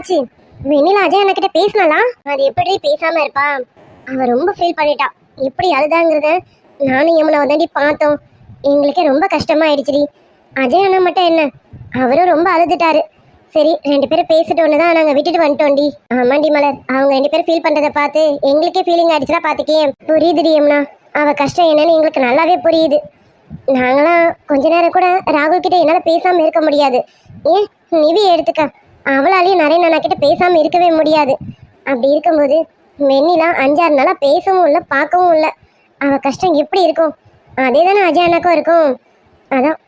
என்னாச்சு? வெண்ணிலா அஜய் அண்ணா பேசினாலா? அது எப்படி பேசாம இருப்பா? அவ ரொம்ப ஃபீல் பண்ணிட்டா. எப்படி அழுதாங்கிறத நானும் யமுனாவை தாண்டி பார்த்தோம். எங்களுக்கே ரொம்ப கஷ்டமா ஆயிடுச்சுடி. அஜய் அண்ணா மட்டும் என்ன, அவரும் ரொம்ப அழுதுட்டாரு. சரி, 2 பேரும் பேசிட்டோன்னு தான் நாங்க விட்டுட்டு வந்துட்டோம்டி. ஆமாண்டி மலர், அவங்க 2 பேரும் ஃபீல் பண்றதை பார்த்து எங்களுக்கே ஃபீலிங் ஆயிடுச்சுனா பாத்துக்கே. புரியுதுடி யமுனா, அவ கஷ்டம் என்னன்னு எங்களுக்கு நல்லாவே புரியுது. நாங்களாம் கொஞ்ச நேரம் கூட ராகுல் கிட்ட என்னால பேசாம இருக்க முடியாது. ஏன் நிவி எடுத்துக்க, அவளாலேயும் நிறைய நானா கிட்ட பேசாம இருக்கவே முடியாது. அப்படி இருக்கும்போது வெண்ணிலா 5-6 நாளா பேசவும் இல்லை, பார்க்கவும் இல்லை. அவ கஷ்டம் எப்படி இருக்கும்? அதே தானே அஜய் அண்ணாக்கும் இருக்கும். அதான்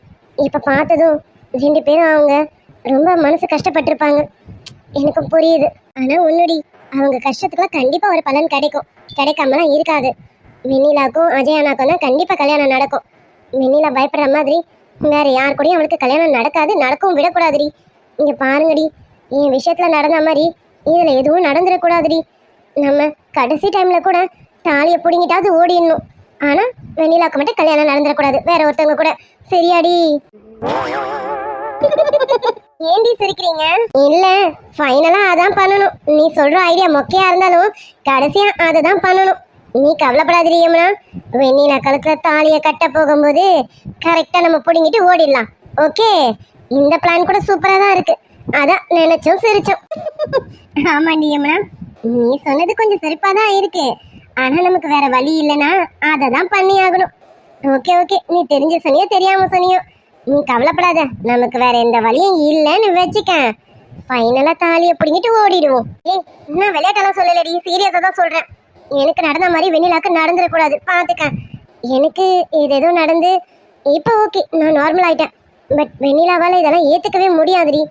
இப்ப பார்த்ததும் 2 பேரும் அவங்க ரொம்ப மனசு கஷ்டப்பட்டிருப்பாங்க. எனக்கும் புரியுது. ஆனா உன்னுடி, அவங்க கஷ்டத்துக்குலாம் கண்டிப்பா ஒரு பலன் கிடைக்கும், கிடைக்காமலாம் இருக்காது. வெண்ணிலாக்கும் அஜய் அண்ணாக்கும் தான் கண்டிப்பா கல்யாணம் நடக்கும். வெண்ணிலா பயப்படுற மாதிரி வேற யார் கூடயும் அவளுக்கு கல்யாணம் நடக்காது, நடக்கவும் விடக்கூடாதுடி. இங்க பாருங்கடி, என் விஷயத்துல நடந்த மாதிரி இதுல எதுவும் நடந்துடக்கூடாதுடி. நம்ம கடைசி டைம்ல கூட தாலியை பிடிங்கிட்டாவது ஓடிடணும். ஆனா வெண்ணிலாக்கு மட்டும் கல்யாணம் நடந்துடக்கூடாது, வேற ஒருத்தவங்க கூட. சரியாடி? ஏண்டி சிரிக்கிறீங்க? இல்ல, ஃபைனலா அதான் பண்ணணும். நீ சொல்ற ஐடியா மொக்கையா இருந்தாலும் கடைசியா அததான் பண்ணணும். நீ கவலைப்படாதீ யமுனா. வெண்ணிலா கழுத்துல தாலியை கட்ட போகும்போது கரெக்டா நம்ம பிடிங்கிட்டு ஓடிடலாம். ஓகே, இந்த பிளான் கூட சூப்பரா தான் இருக்கு. அதான் நினைச்சோம் சிரிச்சோம். ஆமாண்டி யமுனா, நீ சொன்னது கொஞ்சம் சிரிப்பா தான் இருக்கு. ஆனா நமக்கு வேற வழி இல்லைன்னா அதை தான் பண்ணி ஆகணும். ஓகே ஓகே, நீ தெரிஞ்சு சொன்னியோ தெரியாம சொன்னியோ, நீ கவலைப்படாத. நமக்கு வேற எந்த வழியும் இல்லைன்னு வச்சுக்க. ஃபைனலா தாலியை பிடிங்கிட்டு ஓடிடுவோம். ஏய், நான் விளையாட்டெல்லாம் சொல்லலடி, சீரியஸா தான் சொல்றேன். எனக்கு நடந்த மாதிரி வெண்ணிலாக்கு நடந்துடக்கூடாது, பாத்துக்க. எனக்கு ஏதேதோ நடந்து இப்போ ஓகே, நான் நார்மல் ஆயிட்டேன். பட் வெண்ணிலாவால இதெல்லாம் ஏத்துக்கவே முடியாதுடி.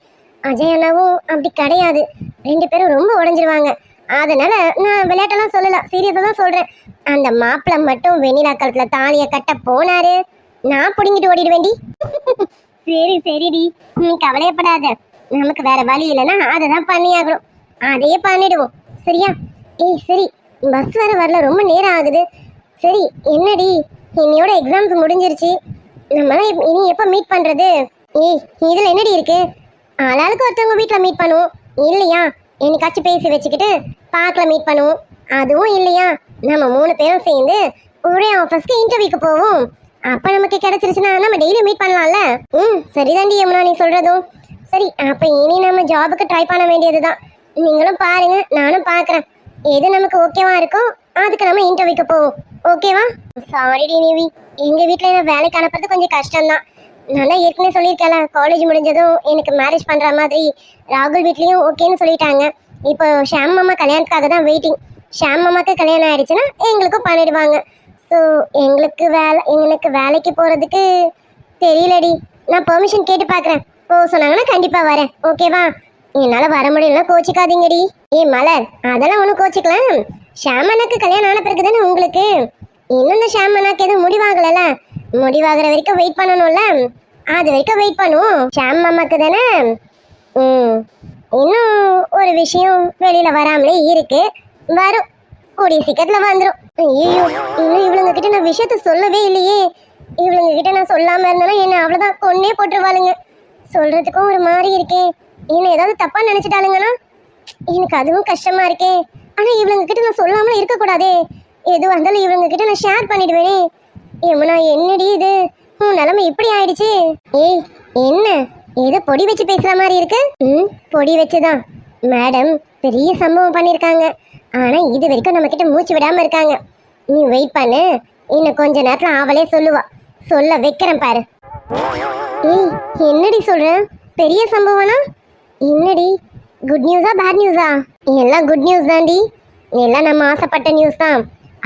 அஜய் அண்ணாவும் அப்படி கிடையாது, 2 பேரும் ரொம்ப உடஞ்சிருவாங்க. அதனால நான் விளையாட்டெல்லாம் சொல்லல, சீரியஸா தான் சொல்றேன். அந்த மாப்பிள்ளை மட்டும் வெண்ணிலா கழுத்துல தாலியை கட்ட போனாரு, நான் பிடிங்கிட்டு ஓடிடுவேண்டி. சரி சரிடி, நீ கவலையப்படாத. நமக்கு வேற வழி இல்லைன்னா அதை தான் பண்ணியாகணும், அதையே பண்ணிடுவோம். சரியா? ஏய் சரி, பஸ் வேற வரல, ரொம்ப நேரம் ஆகுது. சரி என்னடி, இன்னையோட எக்ஸாம்ஸ் முடிஞ்சிருச்சு, நம்மளாம் இனி எப்போ மீட் பண்றது? ஏய், இதுல என்னடி இருக்கு? ஆளாளுக்கு ஒருத்தவங்க வீட்டில் மீட் பண்ணுவோம் இல்லையா? என்னைக்காச்சும் பேசி வச்சுக்கிட்டு பார்க்கல மீட் பண்ணுவோம். அதுவும் இல்லையா, நம்ம 3 பேரும் சேர்ந்து ஒரே ஆஃபீஸ்க்கு இன்டர்வியூக்கு போவோம். அப்ப நமக்கு கிடைச்சிருச்சுன்னா நம்ம டெய்லி மீட் பண்ணலாம்ல. சரிதாண்டி யமுனா, நீ சொல்றதும் சரி. அப்ப இனி நம்ம ஜாபுக்கு ட்ரை பண்ண வேண்டியதுதான். நீங்களும் பாருங்க, நானும் பார்க்குறேன். எது நமக்கு ஓகேவா இருக்கோ அதுக்கு நம்ம இன்டர்வியூக்கு போவோம். ஓகேவா? சாரிடி நிவி, எங்க வீட்டில் என்ன வேலைக்கு அனுப்புறது கொஞ்சம் கஷ்டம்தான். நான் தான் ஏற்கனவே சொல்லியிருக்கேன்ல, காலேஜ் முடிஞ்சதும் எனக்கு மேரேஜ் பண்ணுற மாதிரி ராகுல் வீட்லேயும் ஓகேன்னு சொல்லிட்டாங்க. இப்போ ஷாம் மாமா கல்யாணத்துக்காக தான் வெயிட்டிங். ஷாம் மாமாக்கு கல்யாணம் ஆயிடுச்சுன்னா எங்களுக்கும் பண்ணிடுவாங்க. ஸோ எங்களுக்கு வேலைக்கு போகிறதுக்கு தெரியலடி. நான் பெர்மிஷன் கேட்டு பார்க்குறேன். சொன்னாங்கன்னா கண்டிப்பாக வரேன். ஓகேவா? என்னால் வர முடியலன்னா கோச்சிக்காதீங்கடி. மலர், அதெல்லாம் ஒன்றும் கோச்சிக்கலாம். ஷாம் அண்ணாக்கு கல்யாணம் ஆன பிறகு தானே உங்களுக்கு. இன்னும் இந்த ஷாம் அண்ணாக்கு எதுவும் முடிவாகலைல்ல, முடிவாகிற வரைக்கும் வெயிட் பண்ணணும்ல. அது வரைக்கும் வெயிட் பண்ணுவோம். ஷாம் மாமாக்கு தானே. இன்னும் ஒரு விஷயம் வெளியில வராமலே இருக்கு, வரும், கூடிய சீக்கிரத்துல வந்துடும். ஐயோ, இன்னும் இவளுங்க கிட்ட நான் விஷயத்த சொல்லவே இல்லையே. இவளுங்க கிட்ட நான் சொல்லாம இருந்தேன்னா என்ன அவ்வளவுதான் கொன்னே போட்டுருவாளுங்க. சொல்றதுக்கும் ஒரு மாதிரி இருக்கேன். என்ன ஏதாவது தப்பா நினைச்சிட்டாளுங்கன்னா எனக்கு அதுவும் கஷ்டமா இருக்கே. ஆனா இவளுங்க கிட்ட நான் சொல்லாமல இருக்க கூடாதே. எதுவா இருந்தாலும் இவளுங்க கிட்ட நான் ஷேர் பண்ணிடுவேனே. யமுனா, என்னடி இது, உன் நிலைமை இப்படி ஆயிடுச்சு? ஏய் என்ன, ஏதோ பொடி வச்சு பேசுற மாதிரி இருக்கு. பொடி வச்சுதான் மேடம் பெரிய சம்பவம் பண்ணிருக்காங்க. ஆனா இது வரைக்கும் நம்ம கிட்ட மூச்சு விடாம இருக்காங்க. நீ வெயிட் பண்ணு, இன்னும் கொஞ்ச நேரத்துல அவளே சொல்லுவா. சொல்ல வைக்கிறேன் பாரு. ஏய் என்னடி சொல்ற, பெரிய சம்பவம்னா என்னடி? குட் நியூஸா பேட் நியூஸா? எல்லாம் குட் நியூஸ் தாண்டி, எல்லாம் நம்ம ஆசைப்பட்ட நியூஸ் தான்.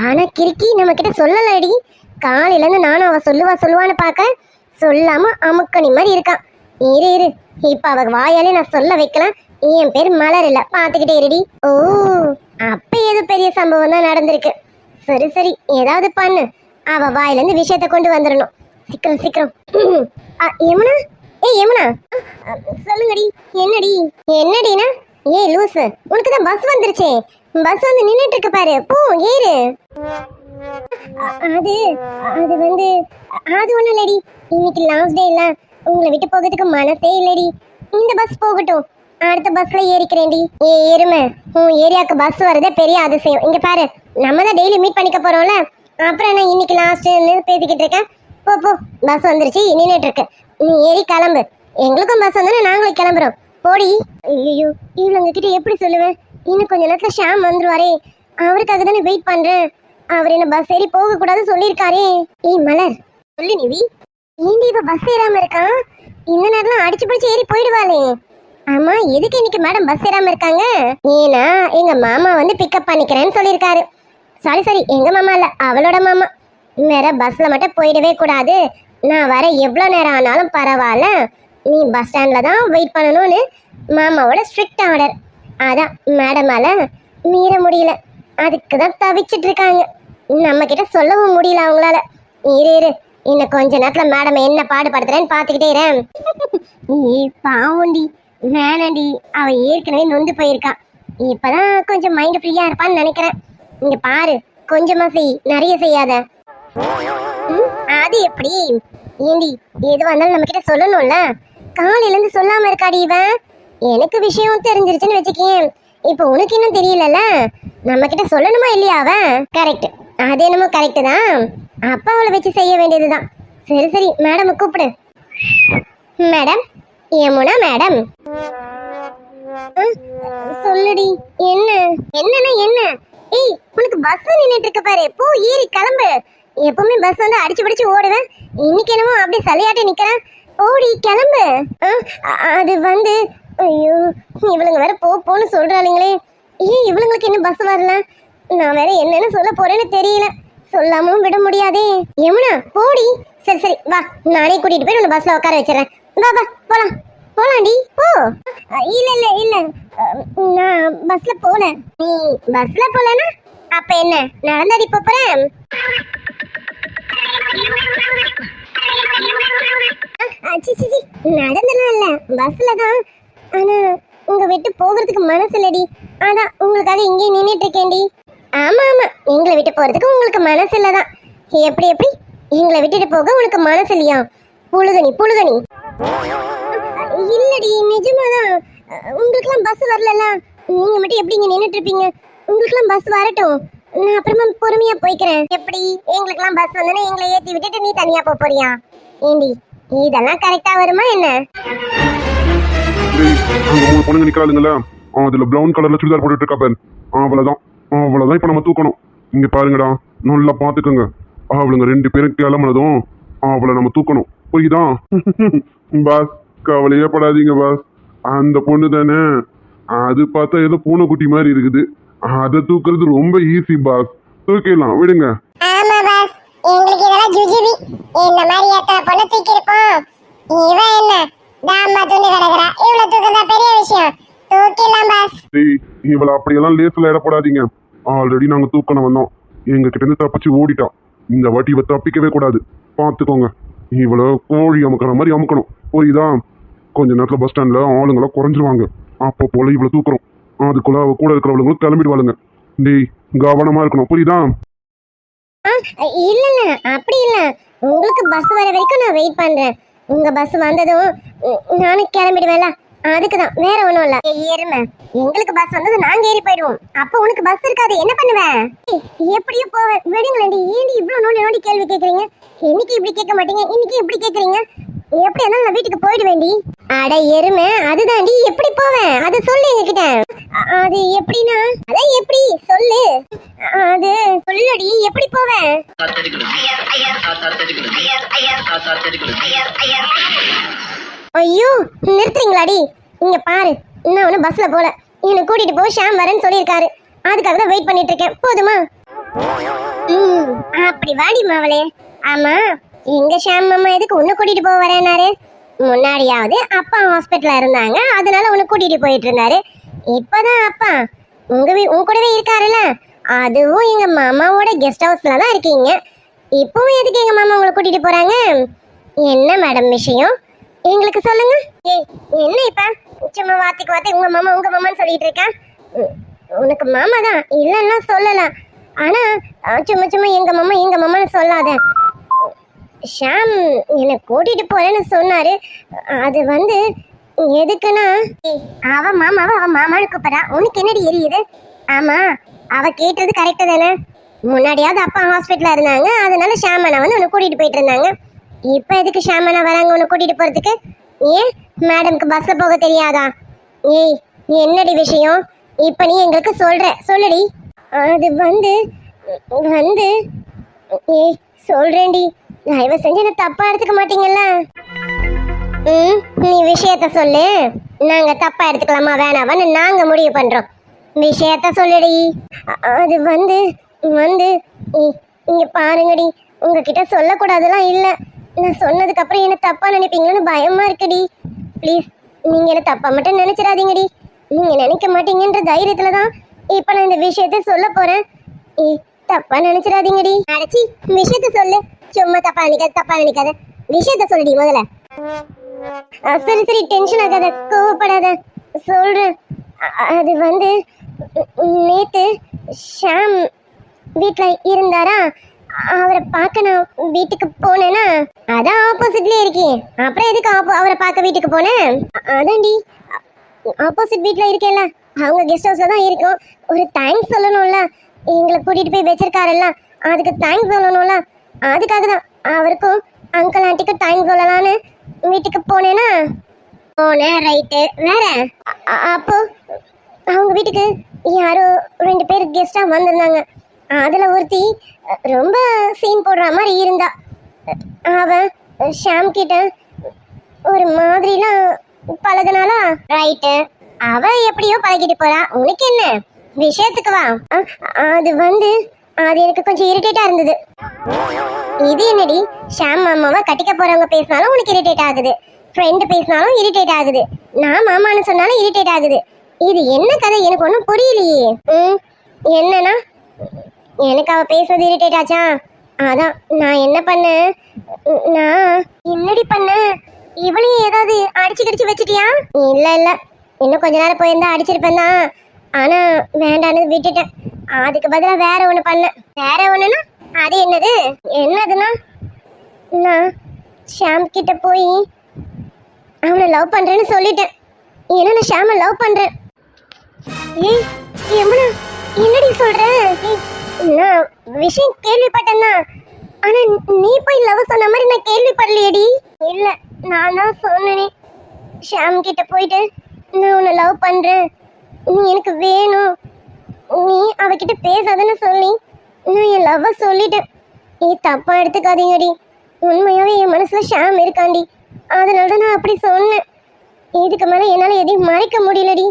ஆனா கிறுக்கி நம்ம கிட்ட சொல்லலடி. காலையில இருந்து நானும் அவ சொல்லுவான்னு பார்க்க சொல்லாம அமுக்கணி மாதிரி இருக்கான். இரு இப்ப அவ வாயாலே நான் சொல்ல வைக்கலாம். என் பேர் மலர் இல்ல, பாத்துக்கிட்டே இருடி. ஓ, அப்ப ஏதோ பெரிய சம்பவம் தான் நடந்திருக்கு. சரி ஏதாவது பண்ணு, அவ வாயில இருந்து விஷயத்த கொண்டு வந்துடணும். சீக்கிரம். யமுனா, யமுனா, சொல்லுங்கடி. என்னடினா? லூசு, உனக்கு தான் பஸ் வந்துருச்சே. பஸ் வந்து நின்னுட்டு இருக்கு பாரு, போ ஏறு. அது வந்து அது ஒண்ணும் இல்லடி, இன்னைக்கு லாஸ்ட் டே இல்ல, உங்களை விட்டு போகிறதுக்கு மனசே இல்லடி. இந்த பஸ் போகட்டும், அடுத்த பஸ்ல ஏறிக்கிறேன்டி. ஏ எருமை, உன் ஏரியாவுக்கு பஸ் வரதே பெரிய அதிசயம். இங்க பாரு, நம்ம தான் டெய்லி மீட் பண்ணிக்க போறோம்ல, அப்புறம் என்ன இன்னைக்கு லாஸ்ட்னு பேசிக்கிட்டு இருக்கேன். போ போ, பஸ் வந்துருச்சு, நின்றுட்டு இருக்கு. நீ ஏறி கிளம்பு. எங்களுக்கும் பஸ் வந்தோன்னா நாங்களும் கிளம்புறோம். போடி. ஐயோ, இவங்க கிட்ட எப்படி சொல்லுவேன்? இன்னும் கொஞ்ச நேரத்துல ஷாம் வந்துருவாரே, அவருக்காக தானே வெயிட் பண்றேன். அவர் என்ன பஸ் ஏறி போக கூடாது சொல்லியிருக்காரே. ஏய் மலர், சொல்லு நிவி. ஏண்டி இப்ப பஸ் ஏறாம இருக்கான்? இந்த நேரம் அடிச்சு பிடிச்சு ஏறி போயிடுவாளே. ஆமா, எதுக்கு இன்னைக்கு மேடம் பஸ் ஏறாம இருக்காங்க? ஏன்னா எங்க மாமா வந்து பிக்கப் பண்ணிக்கிறேன்னு சொல்லியிருக்காரு. சாரி சாரி, எங்க மாமா இல்ல, அவளோட மாமா. வேற பஸ்ல மட்டும் போயிடவே கூடாது, நான் வர எவ்வளோ நேரம் ஆனாலும் பரவாயில்ல, நீ பஸ் ஸ்டாண்ட்ல தான் வெயிட் பண்ணணும்னு மாமாவோட ஸ்ட்ரிக்ட் ஆர்டர். அதான் மேடமால மீற முடியல, அதுக்கு தான் தவிச்சிட்டு இருக்காங்க. நம்ம கிட்ட சொல்லவும் முடியல அவங்களால. இரு இரு, இன்னும் கொஞ்ச நேரத்துல மேடம் என்ன பாடுபடுத்துறேன்னு பாத்துக்கிட்டே இரேன். பாவுண்டி, வேணாண்டி, அவ ஏற்கனவே நொந்து போயிருக்கான். இப்பதான் கொஞ்சம் மைண்ட் ஃப்ரீயா இருப்பான்னு நினைக்கிறேன். இங்க பாரு, கொஞ்சமா செய், நிறைய செய்யாத. அது எப்படி? ஏண்டி, எது வந்தாலும் நம்ம கிட்ட சொல்லணும்ல. காலையில இருந்து சொல்லாம இருக்காடி இவன். எனக்கு விஷயம் தெரிஞ்சிருச்சுன்னு வச்சுக்கேன், இப்போ உனக்கு இன்னும் தெரியலல்ல, நம்ம கிட்ட சொல்லணுமா இல்லையா அவன்? கரெக்ட், அது என்னமோ கரெக்ட் தான். அப்பா அவளை வச்சு செய்ய வேண்டியதுதான். சரி சரி, மேடம் கூப்பிடு. Madam, Yamuna madam. சொல்லுடி. என்ன? என்னன்னா என்ன? ஏய், உனக்கு பஸ் நின்னுட்டு இருக்க பாரு, போ ஏறி கிளம்பு. எப்பவுமே பஸ் வந்து அடிச்சு பிடிச்சு ஓடுவேன், இன்னைக்கு என்னமோ அப்படியே சலையாட்டி நிக்கிறேன். ஓடி கிளம்பு. அது வந்து, ஐயோ, இவளுங்க வேற போன்னு சொல்றாளுங்களே. ஏன் இவளுங்களுக்கு இன்னும் பஸ் வரல? நான் வேற என்னன்னு சொல்ல போறேன்னு தெரியல, சொல்லாமலும் விட முடியாதே. யமுனா போடி. சரி சரி வா, நானே கூட்டிட்டு போய் உன்னை பஸ்ல உட்கார வச்சிடறேன். வா வா, போலாம் போலாண்டி, போ. இல்ல இல்ல இல்ல, நான் பஸ்ல போல. நீ பஸ்ல போலனா அப்ப என்ன, நடந்தாடி போறேன். நடந்தலாம் இல்ல, பஸ்ல தான். ஆனா உங்க விட்டு போகிறதுக்கு மனசு இல்லடி, அதான் உங்களுக்காக இங்கே நின்னுட்டு இருக்கேன்டி. ஆமா ஆமா, எங்களை விட்டு போறதுக்கு உங்களுக்கு மனசு இல்லதான். எப்படி எப்படி எங்களை விட்டுட்டு போக உனக்கு மனசு இல்லையா? புழுகனி புழுகனி. இல்லடி, நிஜமாதான். உங்களுக்குலாம் பஸ் வரல, நீங்க மட்டும் எப்படி இங்க நின்னுட்டு இருப்பீங்க? உங்களுக்குலாம் பஸ் வரட்டும், நான் அப்புறமா பொறுமையா போய்க்கிறேன். எப்படி எங்களுக்குலாம் பஸ் வந்தோன்னா எங்களை ஏத்தி விட்டுட்டு நீ தனியா போறியா? ஏண்டி, இதெல்லாம் கரெக்டா வருமா என்ன? அங்க மூணு பொண்ணுங்க நிக்கிறாளுங்களா, அதுல பிரவுன் கலர்ல சுடிதார் போட்டுட்டு இருக்கா பாரு, அவ்வளவுதான் இப்ப நம்ம தூக்கணும். இங்க பாருங்கடா, நல்லா பாத்துக்கோங்க. அவளுங்க ரெண்டு பேரும் கிளம்புனதும் அவளை நம்ம தூக்கணும், புரியுதா? பாஸ், கவலையே படாதீங்க பாஸ், அந்த பொண்ணு தானே, அது பார்த்தா ஏதோ பூனைக்குட்டி மாதிரி இருக்குது, அதை தூக்குறது ரொம்ப ஈஸி பாஸ், தூக்கிடலாம் விடுங்க. ஆமா பாஸ், எங்களுக்கு இதெல்லாம் ஜுஜிபி, இந்த மாதிரி எத்தனை பொண்ணு தூக்கி இருப்போம். இவன் என்ன தாமா துணி கிடக்குறா, இவ்வளவு தூக்குறதா பெரிய விஷயம், தூக்கிடலாம் பாஸ். இவளை அப்படியெல்லாம் லேஸ்ல இடப்படாதீங்க, ஆல்ரெடி நாங்க தூக்கணும் வந்தோம், எங்க கிட்ட இருந்து தப்பிச்சு ஓடிட்டா. இந்த வாட்டி இவ தப்பிக்கவே கூடாது, பாத்துக்கோங்க. இவளை கோழி அமுக்கிற மாதிரி அமுக்கணும், புரியுதா? கொஞ்ச நேரத்துல பஸ் ஸ்டாண்ட்ல ஆளுங்களாம் குறைஞ்சிருவாங்க, அப்போ போல இவ்வளவு தூக்குறோம், அதுக்குள்ள அவ கூட இருக்கிறவங்களும் கிளம்பிடுவாளுங்க. டேய், கவனமா இருக்கணும், புரியுதா? இல்ல இல்ல, அப்படி இல்ல, உங்களுக்கு பஸ் வர வரைக்கும் நான் வெயிட் பண்றேன். உங்க பஸ் வந்ததும் நானும் கிளம்பிடுவேன்ல, அதுக்குதான், வேற ஒண்ணும் இல்ல. ஏறுமே, எங்களுக்கு பஸ் வந்தது நாங்க ஏறி போயிடுவோம், அப்ப உனக்கு பஸ் இருக்காது, என்ன பண்ணுவேன்? எப்படியோ போவேன், விடுங்களேண்டி. ஏண்டி இவ்வளவு நோண்டி நோண்டி கேள்வி கேக்குறீங்க? இன்னைக்கு இப்படி கேட்க மாட்டீங்க, இன்னைக்கு எப்படி கேக்குறீங்க? எப்படி இருந்தாலும் நான் வீட்டுக்கு போயிடுவேண்டி. அட எருமை, அதுதாண்டி, எப்படி போவேன் அது சொல்லு எங்ககிட்ட. அது எப்படின்னா, அதான் எப்படி சொல்லு, அது சொல்லுடி, எப்படி போவேன்? ஐயோ, நிறுத்துறீங்களாடி? இங்க பாரு, இன்னும் ஒன்னும் பஸ்ல போல, என்னை கூட்டிட்டு போ, ஷாம் வரேன்னு சொல்லியிருக்காரு, அதுக்காக தான் வெயிட் பண்ணிட்டு இருக்கேன், போதுமா? அப்படி வாடி மாவளே. ஆமா, எங்க ஷாம் மாமா எதுக்கு உன்னை கூட்டிட்டு போக வரேன்னாரு? முன்னாடியாவது அப்பா ஹாஸ்பிட்டல்ல இருந்தாங்க, அதனால உன்னை கூட்டிட்டு போயிட்டு இருந்தாரு. இப்பதான் அப்பா உங்க கூடவே இருக்காருல்ல, அதுவும் எங்க மாமாவோட கெஸ்ட் ஹவுஸ்ல தான் இருக்கீங்க. இப்பவும் எதுக்கு எங்க மாமா உங்களை கூட்டிட்டு போறாங்க? என்ன மேடம் விஷயம், எங்களுக்கு சொல்லுங்க. ஏய், என்ன இப்ப சும்மா வார்த்தைக்கு வார்த்தை உங்க மாமான்னு சொல்லிட்டு இருக்கேன். உனக்கு மாமா தான் இல்லைன்னா சொல்லலாம், ஆனா சும்மா சும்மா எங்க மாமான்னு சொல்லாத. ஷாம் என்னை கூட்டிட்டு போறேன்னு சொன்னாரு, அது வந்து எதுக்குன்னா அவ மாமாவை அவ மாமான்னு கூப்பிடா, உனக்கு என்னடி எரியுது? ஆமா, அவ கேட்டது கரெக்டு தானே. முன்னாடியாவது அப்பா ஹாஸ்பிட்டல்ல இருந்தாங்க, அதனால ஷாமனா வந்து உன்னை கூட்டிட்டு போயிட்டு இருந்தாங்க. இப்ப எதுக்கு ஷாமனா வராங்க உன்னை கூட்டிட்டு போறதுக்கு? ஏன் மேடம்க்கு பஸ்ல போக தெரியாதா? ஏய், என்னடி விஷயம்? இப்ப நீ எங்களுக்கு சொல்லுடி. அது வந்து வந்து ஏய் சொல்றேன்டி, தயவு செஞ்சு என்ன தப்பா எடுத்துக்க மாட்டீங்கல்ல? நீ விஷயத்த சொல்லு, நாங்க தப்பா எடுத்துக்கலாமா வேணாவான்னு நாங்க முடிவு பண்றோம். விஷயத்த சொல்லுடி. அது வந்து வந்து இங்க பாருங்கடி, உங்ககிட்ட சொல்லக்கூடாதெல்லாம் இல்ல. நான் சொன்னதுக்கு அப்புறம் என்ன தப்பா நினைப்பீங்களோன்னு பயமா இருக்குடி. ப்ளீஸ், நீங்க என்ன தப்பா மட்டும் நினைச்சிடாதீங்கடி. நீங்க நினைக்க மாட்டீங்கன்ற தைரியத்துல தான் இப்ப நான் இந்த விஷயத்த சொல்ல போறேன். தப்பா நினைச்சிடாதீங்கடி. அடைச்சி விஷயத்த சொல்லு. சும்மா தப்பா நினைக்காத விஷயத்த சொல்லுடி முதல்ல. சரி சரி, டென்ஷன் ஆகாத, கோவப்படாத, சொல்றேன். அது வந்து நேத்து ஷாம் வீட்ல இருந்தாரா, அவரை பார்க்க நான் வீட்டுக்கு போனேன்னா, அதான் ஆப்போசிட்லயே இருக்கேன். அப்புறம் எதுக்கு அவரை பார்க்க வீட்டுக்கு போனேன்? அதான்டி, ஆப்போசிட் வீட்ல இருக்கேன்ல, அவங்க கெஸ்ட் ஹவுஸ்ல தான் இருக்கும். ஒரு தேங்க்ஸ் சொல்லணும்ல, எங்களை கூட்டிட்டு போய் வச்சிருக்காருல்ல, அதுக்கு தேங்க்ஸ் சொல்லணும்ல. அதுக்காக தான் அவருக்கும் அங்கிள் ஆண்டிக்கும் தேங்க்ஸ் சொல்லலான்னு வீட்டுக்கு போனேன்னா போனேன். ரைட்டு, வேற அப்போ அவங்க வீட்டுக்கு யாரோ 2 பேர் கெஸ்டா வந்திருந்தாங்க. அதுல ஒருத்தி ரொம்ப சீன் போடுற மாதிரி இருந்தா. அவன் ஷாம் கிட்ட ஒரு மாதிரிலாம் பழகுனாளா. ரைட்டு, அவ எப்படியோ பழகிட்டு போறா, உனக்கு என்ன? விஷயத்துக்கு வா. அது வந்து அது எனக்கு கொஞ்சம் இரிட்டேட்டா இருந்தது. இது என்னடி, ஷாம் மாமாவை கட்டிக்க போறவங்க பேசினாலும் உனக்கு இரிட்டேட் ஆகுது, ஃப்ரெண்டு பேசினாலும் இரிட்டேட் ஆகுது, நான் மாமான்னு சொன்னாலும் இரிட்டேட் ஆகுது. இது என்ன கதை? எனக்கு ஒன்றும் புரியலையே. என்னன்னா, எனக்கு அவ பேசுறது இரிட்டேட் ஆச்சா? அதான் நான் என்ன பண்ணேன், நான் என்னடி பண்ணேன், இவளையும் ஏதாவது அடிச்சு கடிச்சு வச்சுட்டியா? இல்ல இல்ல, இன்னும் கொஞ்ச நேரம் போயிருந்தா அடிச்சிருப்பேன் தான். ஆனா வேண்டான்னு விட்டுட்டேன். அதுக்கு பதிலா வேற ஒண்ணு பண்ணேன். வேற ஒண்ணுன்னா அது என்னது? என்னதுன்னா, நான் ஷாம் கிட்ட போய் அவனை லவ் பண்றேன்னு சொல்லிட்டேன். ஏன்னா நான் ஷாமை லவ் பண்றேன். ஏய் யமுனா, என்னடி சொல்ற? நான் விஷயம் கேள்விப்பட்டேன்னா, ஆனா நீ போய் லவ் சொன்ன மாதிரி நான் கேள்விப்படலையேடி. இல்ல, நான் தான் சொன்னேனே, ஷாம் கிட்ட போயிட்டு நான் உன்னை லவ் பண்றேன், நீ எனக்கு வேணும், நீ அவகிட்ட பேசாதன்னு சொல்லி நான் என் லவ்வ சொல்லிட்டேன். நீ தப்பா எடுத்துக்காதீங்கடி, உண்மையாவே என் மனசுல ஷாம் இருக்காண்டி, அதனாலதான் நான் அப்படி சொன்னேன். இதுக்கு மேல என்னால எதையும் மறைக்க முடியலடி,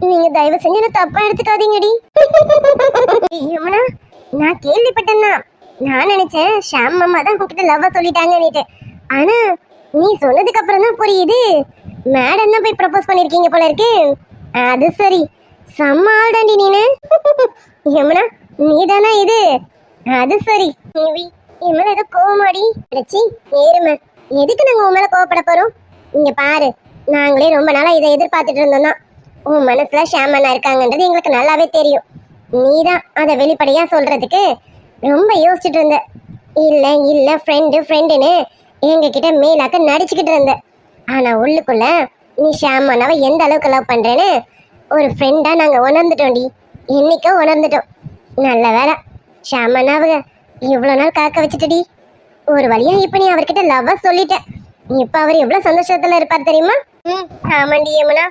நீங்க தயவு செஞ்சு என்ன தப்பா எடுத்துக்காதீங்கடி. யமுனா, நான் கேள்விப்பட்டேன்னா, நான் நினைச்சேன் ஷாம் மாமா தான் உங்ககிட்ட லவ்வ சொல்லிட்டாங்கன்னுட்டு. ஆனா நீ சொன்னதுக்கு அப்புறம் தான் புரியுது, மேடம் தான் போய் ப்ரப்போஸ் பண்ணிருக்கீங்க போல இருக்கு. அது சரி, செம்ம ஆள்தாண்டி நீனு. யமுனா, நீதானா இது? அது சரி. தேவி, என் மேல ஏதோ கோவமாடி? அடச்சி ஏறுமை, எதுக்கு நாங்க உன் மேல கோவப்பட போறோம்? இங்க பாரு, நாங்களே ரொம்ப நாளா இதை எதிர்பார்த்துட்டு இருந்தோம் தான். உன் மனசுல ஷாமண்ணா இருக்காங்கன்றது எங்களுக்கு நல்லாவே தெரியும். நீதான் அதை வெளிப்படையா சொல்றதுக்கு ரொம்ப யோசிச்சுட்டு இருந்த. இல்ல இல்ல, ஃப்ரெண்டுன்னு எங்க கிட்ட மேலாக்க நடிச்சுக்கிட்டு இருந்த. ஆனா உள்ளுக்குள்ள நீ ஷாமண்ணாவை எந்த அளவுக்கு லவ் பண்றேன்னு ஒரு ஃப்ரெண்டா நாங்க உணர்ந்துட்டோம்டி. இன்னைக்கோ உணர்ந்துட்டோம். நல்ல வேலை, ஷாமண்ணாவுக இவ்வளவு நாள் காக்க வச்சுட்டடி. ஒரு வழியா இப்ப நீ அவர்கிட்ட லவ்வா சொல்லிட்ட. இப்ப அவர் எவ்வளவு சந்தோஷத்துல இருப்பார் தெரியுமா? ஆமாண்டி யமுனா,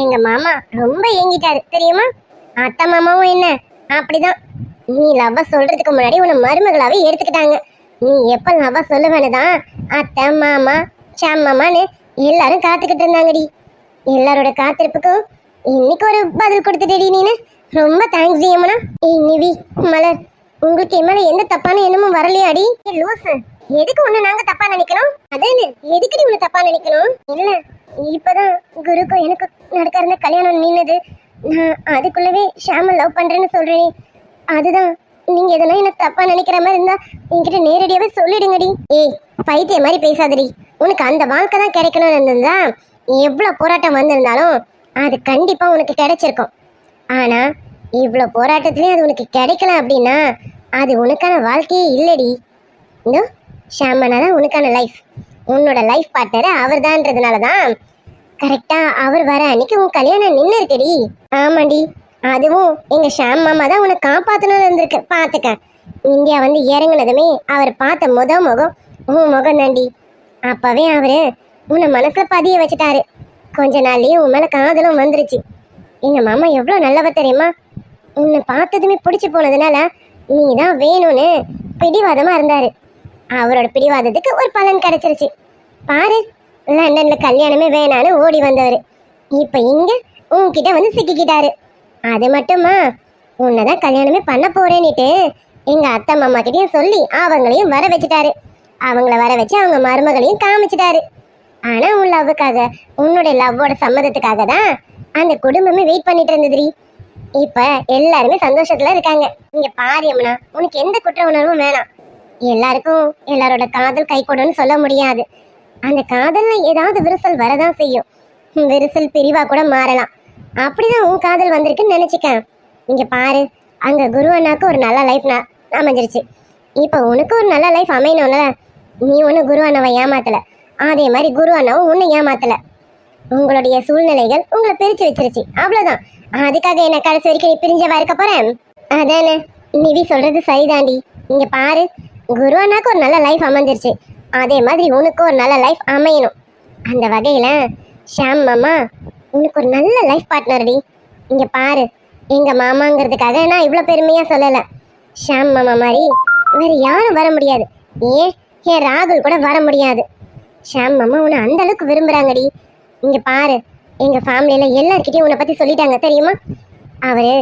எங்க மாமா ரொம்ப ஏங்கிட்டாரு தெரியுமா? அத்தை மாமாவும் என்ன அப்படிதான். நீ லவ்வ சொல்றதுக்கு முன்னாடி உன்னை மருமகளாவே எடுத்துக்கிட்டாங்க. நீ எப்ப லவ்வ சொல்லுவேன்னுதான் அத்தை மாமா ஷாம் மாமான்னு எல்லாரும் காத்துக்கிட்டு இருந்தாங்கடி. எல்லாரோட காத்திருப்புக்கும் இன்னைக்கு ஒரு பதில் கொடுத்துட்டடி நீனு. ரொம்ப தேங்க்ஸ் யமுனா. நிவி, மலர், உங்களுக்கு என் மேல எந்த தப்பான எண்ணமும் வரலையாடி? லூசு, எதுக்கு உன்னை நாங்க தப்பா நினைக்கணும்? அதேன்னு எதுக்குடி உன்னை தப்பா நினைக்கணும்? இல்ல, இப்பதான் குருக்கும் எனக்கு நடக்க இருந்த கல்யாணம் நின்னது. நான் அதுக்குள்ளவே ஷாம லவ் பண்றேன்னு சொல்றேன். அதுதான், நீங்க எதனா என்ன தப்பா நினைக்கிற மாதிரி இருந்தா என்கிட்ட நேரடியாவே சொல்லிடுங்கடி. ஏய் பைத்திய மாதிரி பேசாதடி. உனக்கு அந்த வாழ்க்கை தான் கிடைக்கணும்னு இருந்திருந்தா எவ்வளவு போராட்டம் வந்திருந்தாலும் அது கண்டிப்பா உனக்கு கிடைச்சிருக்கும். ஆனா இவ்வளவு போராட்டத்திலயும் அது உனக்கு கிடைக்கல அப்படின்னா அது உனக்கான வாழ்க்கையே இல்லடி. ஷாமனா தான் உனக்கான லைஃப். உன்னோட லைஃப் பார்ட்னர் அவர் தான்றதுனாலதான் கரெக்டா அவர் வர அன்னைக்கு உன் கல்யாணம் நின்னு இருக்குடி. ஆமாடி, அதுவும் எங்க ஷாம் மாமா தான் உன்னை காப்பாத்தணும்னு இருந்திருக்கு. பாத்துக்க, இந்தியா வந்து இறங்குனதுமே அவர் பார்த்த முகம் உன் முகம் தாண்டி. அப்பவே அவரு உன்னை மனசுல பதிய வச்சுட்டாரு. கொஞ்ச நாள்லயே உன் மேல காதலும் வந்துருச்சு. எங்க மாமா எவ்வளவு நல்லவர் தெரியுமா? உன்னை பார்த்ததுமே பிடிச்சு போனதுனால நீ தான் வேணும்னு பிடிவாதமா இருந்தாரு. அவரோட பிடிவாதத்துக்கு ஒரு பலன் கிடைச்சிருச்சு பாரு. லண்டன்ல கல்யாணமே வேணான்னு ஓடி வந்தவர் இப்ப இங்க உன்கிட்ட வந்து சிக்கிக்கிட்டாரு. அது மட்டுமா, உன்னதான் கல்யாணமே பண்ண போறேன்னுட்டு எங்க அத்தை மாமா கிட்டயும் சொல்லி அவங்களையும் வர வச்சுட்டாரு. அவங்கள வர வச்சு அவங்க மருமகளையும் காமிச்சிட்டாரு. ஆனா உன் லவ்வுக்காக, உன்னுடைய லவ்வோட சம்மதத்துக்காக தான் அந்த குடும்பமே வெயிட் பண்ணிட்டு இருந்ததுரி. இப்ப எல்லாருமே சந்தோஷத்துல இருக்காங்க. இங்க பாரு யமுனா, உனக்கு எந்த குற்ற உணர்வும் வேணாம். எல்லாருக்கும் எல்லாரோட காதல் கை கொடுன்னு சொல்ல முடியாது. அந்த காதல்ல ஏதாவது விரிசல் வரதான் செய்யும். விரிசல் பிரிவா கூட மாறலாம். அப்படிதான் உன் காதல் வந்திருக்குன்னு நினைச்சுக்க. இங்க பாரு, அங்க குரு அண்ணாக்கு ஒரு நல்ல லைஃப் அமைஞ்சிருச்சு. இப்ப உனக்கு ஒரு நல்ல லைஃப் அமையணும்ல. நீ ஒண்ணு குரு அண்ணாவை ஏமாத்தல, அதே மாதிரி குரு அண்ணாவும் உன்னை ஏமாத்தல. உங்களுடைய சூழ்நிலைகள் உங்களை பிரிச்சு வச்சிருச்சு, அவ்வளவுதான். அதுக்காக என்ன கடைசி வரைக்கும் நீ பிரிஞ்சவா இருக்க போறேன்? அதானே, நிவி சொல்றது சரிதாண்டி. இங்க பாரு, குரு அண்ணாக்கு ஒரு நல்ல லைஃப் அமைஞ்சிருச்சு, அதே மாதிரி உனக்கு ஒரு நல்ல லைஃப் அமையணும். அந்த வகையில ஷாம் மாமா உனக்கு ஒரு நல்ல லைஃப் பார்ட்னர்டி. இங்க பாரு, எங்க மாமாங்கிறதுக்காக நான் இவ்வளவு பெருமையா சொல்லல. ஷாம் மாமா மாதிரி வேற யாரும் வர முடியாது. ஏன் ராகுல் கூட வர முடியாது. ஷாம் மாமா உன்னை அந்த அளவுக்கு விரும்புறாங்கடி. இங்க பாரு, எங்க ஃபேமிலியில எல்லார்கிட்டயும் உன்னை பத்தி சொல்லிட்டாங்க தெரியுமா? அவரு